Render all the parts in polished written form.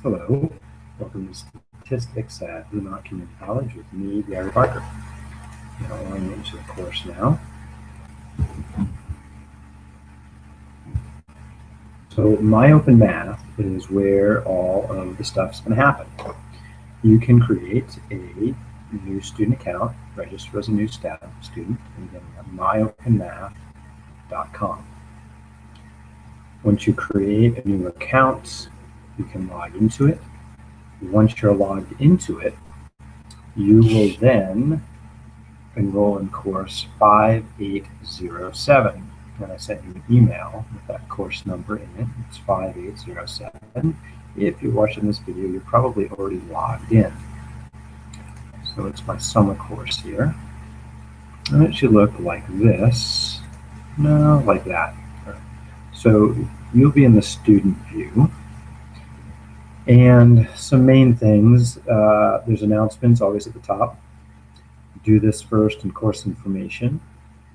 Hello, welcome to Statistics at Vermont Community College with me, Gary Parker. On into the course now. So MyOpenMath is where all of the stuff's going to happen. You can create a new student account, register as a new student, and then at myopenmath.com. Once you create a new account, you can log into it. Once you're logged into it, you will then enroll in course 5807. And I sent you an email with that course number in it. It's 5807. If you're watching this video, you're probably already logged in. So it's my summer course here. And it should look like this. No, like that. So you'll be in the student view. And some main things, there's announcements always at the top. Do this first and course information.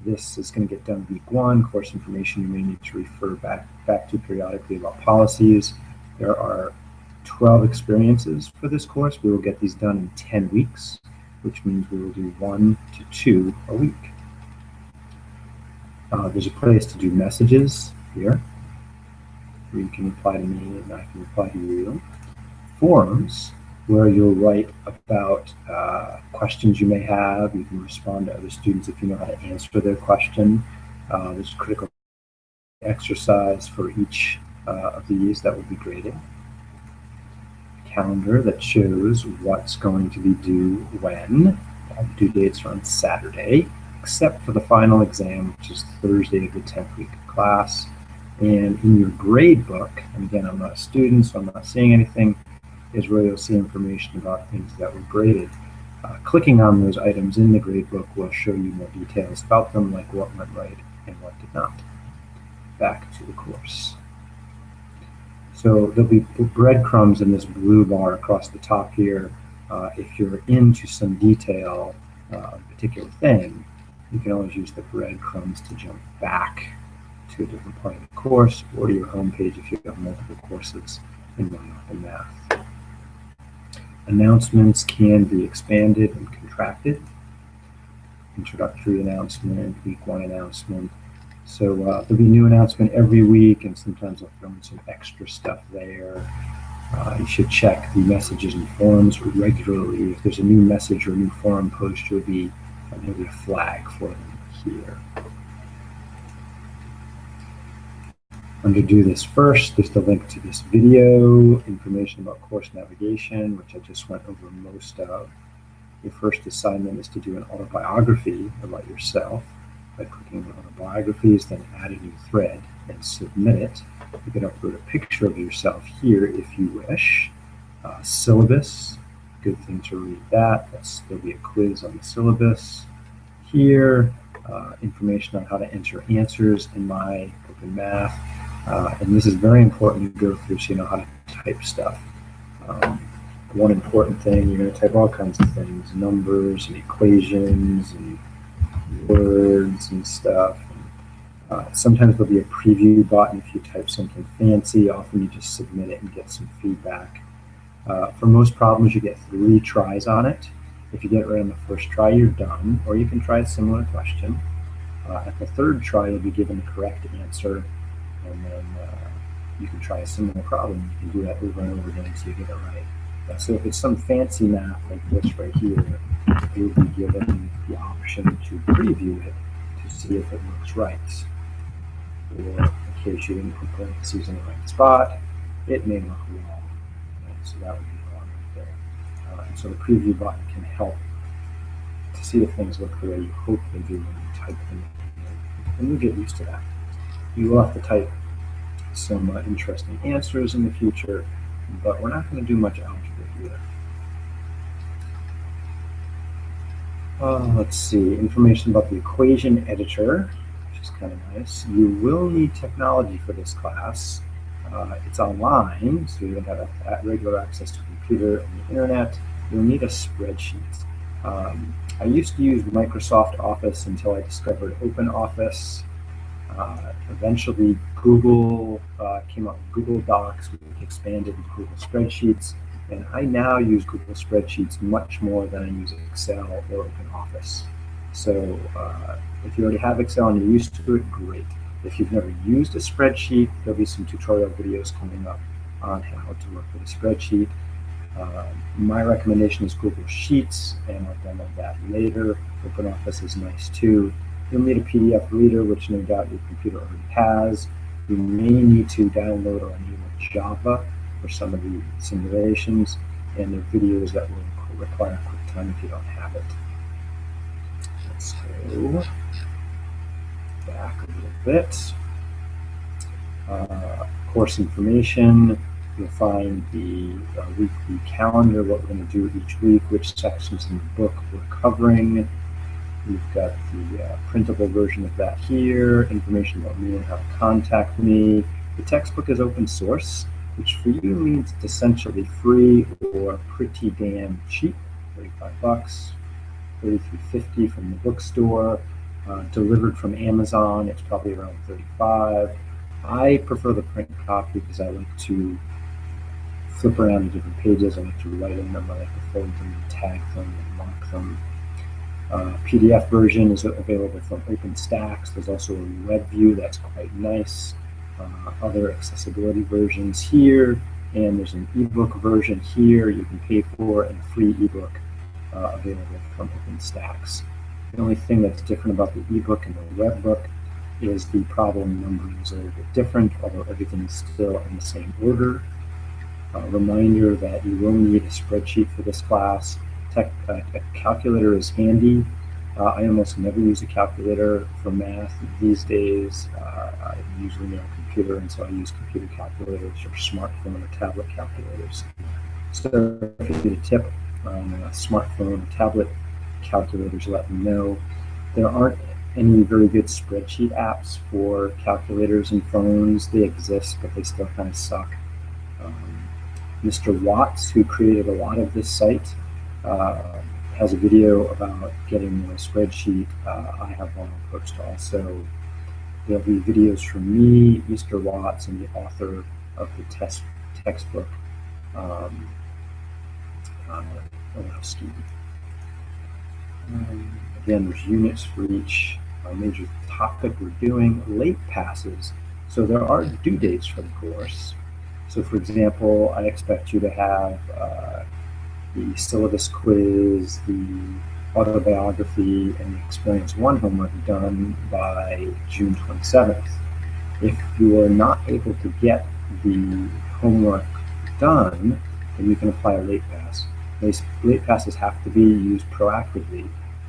This is going to get done week 1. Course information you may need to refer back to periodically about policies. There are 12 experiences for this course. We will get these done in 10 weeks, which means we will do 1 to 2 a week. There's a place to do messages here, where you can reply to me and I can reply to you. Forums, where you'll write about questions you may have. You can respond to other students if you know how to answer their question. There's a critical exercise for each of these that will be graded. Calendar that shows what's going to be due when. Due dates are on Saturday, except for the final exam, which is Thursday of the 10th week of class. And in your grade book, and again, I'm not a student, so I'm not seeing anything, is where you'll see information about things that were graded. Clicking on those items in the grade book will show you more details about them, like what went right and what did not. Back to the course. So there'll be breadcrumbs in this blue bar across the top here. If you're into some detail of a particular thing, you can always use the breadcrumbs to jump back to a different part of the course or to your home page if you have multiple courses in MyOpenMath. Announcements can be expanded and contracted. Introductory announcement, week 1 announcement. So there'll be a new announcement every week, and sometimes I'll throw in some extra stuff there. You should check the messages and forums regularly. If there's a new message or a new forum post, there'll be a flag for them here. Under Do This First, there's the link to this video, information about course navigation, which I just went over most of. Your first assignment is to do an autobiography about yourself by clicking on autobiographies, then add a new thread and submit it. You can upload a picture of yourself here if you wish. Syllabus, good thing to read that. There'll be a quiz on the syllabus here. Information on how to enter answers in MyOpenMath. And this is very important to go through so you know how to type stuff. One important thing, you're going to type all kinds of things, numbers and equations and words and stuff. Sometimes there'll be a preview button if you type something fancy. Often you just submit it and get some feedback. For most problems, you get 3 tries on it. If you get it right on the first try, you're done, or you can try a similar question. At the 3rd try, you'll be given the correct answer, and then you can try a similar problem. You can do that over and over again until you get it right. So if it's some fancy math like this right here, you'll be given the option to preview it to see if it looks right. Or in case you didn't put parentheses in the right spot, it may look wrong. So that would be wrong right there. And so the preview button can help to see if things look the way you hope they do when you type them in. And you'll get used to that. You will have to type some interesting answers in the future, but we're not going to do much algebra here. Let's see, information about the equation editor, which is kind of nice. You will need technology for this class. It's online, so you don't have regular access to a computer and the internet. You'll need a spreadsheet. I used to use Microsoft Office until I discovered OpenOffice. Eventually, Google came up with Google Docs, which expanded into Google Spreadsheets, and I now use Google Spreadsheets much more than I use Excel or OpenOffice. So if you already have Excel and you're used to it, great. If you've never used a spreadsheet, there'll be some tutorial videos coming up on how to work with a spreadsheet. My recommendation is Google Sheets, and I'll demo that later. OpenOffice is nice too. You'll need a PDF reader, which no doubt your computer already has. You may need to download or enable Java for some of the simulations, and there are videos that will require QuickTime if you don't have it. Let's go back a little bit. Course information. You'll find the weekly calendar, what we're going to do each week, which sections in the book we're covering. We've got the printable version of that here, information about me and how to contact me. The textbook is open source, which for you means it's essentially free or pretty damn cheap, 35 bucks, $33.50 from the bookstore. Delivered from Amazon, it's probably around 35. I prefer the print copy because I like to flip around to different pages. I like to write in them, I like to fold them and tag them and mark them. PDF version is available from OpenStax. There's also a web view that's quite nice. Other accessibility versions here, and there's an ebook version here you can pay for, and a free ebook available from OpenStax. The only thing that's different about the ebook and the web book is the problem numbering is a little bit different, although everything is still in the same order. Reminder that you will need a spreadsheet for this class. A calculator is handy. I almost never use a calculator for math these days. I usually know a computer, and so I use computer calculators or smartphone or tablet calculators. So if you need a tip on a smartphone or tablet calculators, let me know. There aren't any very good spreadsheet apps for calculators and phones. They exist, but they still kind of suck. Mr. Watts, who created a lot of this site, has a video about getting a spreadsheet. I have one I'll post also. There'll be videos from me, Mr. Watts, and the author of the textbook, Olowski. Again, there's units for each major topic we're doing. Late passes. So there are due dates for the course. So for example, I expect you to have the syllabus quiz, the autobiography, and the Experience 1 homework done by June 27th. If you are not able to get the homework done, then you can apply a late pass. Late passes have to be used proactively,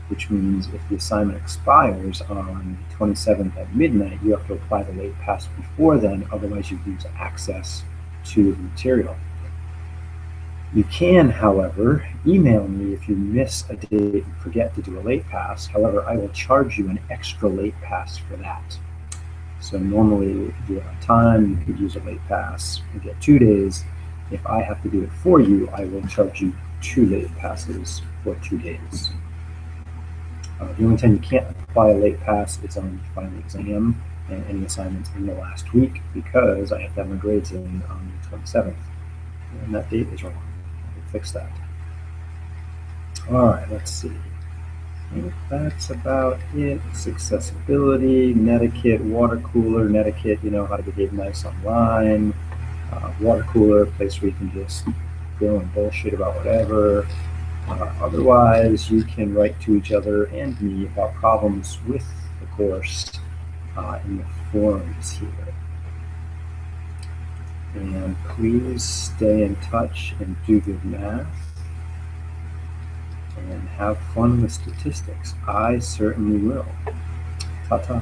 which means if the assignment expires on the 27th at midnight, you have to apply the late pass before then, otherwise you lose access to the material. You can, however, email me if you miss a date and forget to do a late pass. However, I will charge you an extra late pass for that. So normally, if you have time, you could use a late pass and get 2 days. If I have to do it for you, I will charge you 2 late passes for 2 days. The only time you can't apply a late pass is on the final exam and any assignments in the last week, because I have to have my grades in on the 27th. And that date is wrong. I can fix that. All right, let's see. I think that's about it. It's accessibility, Netiquette, water cooler. Netiquette, you know how to behave nice online. Water cooler, a place where you can just go and bullshit about whatever. Otherwise, you can write to each other and me about problems with the course in the forums here. And please stay in touch and do good math and have fun with statistics. I certainly will. Ta-ta.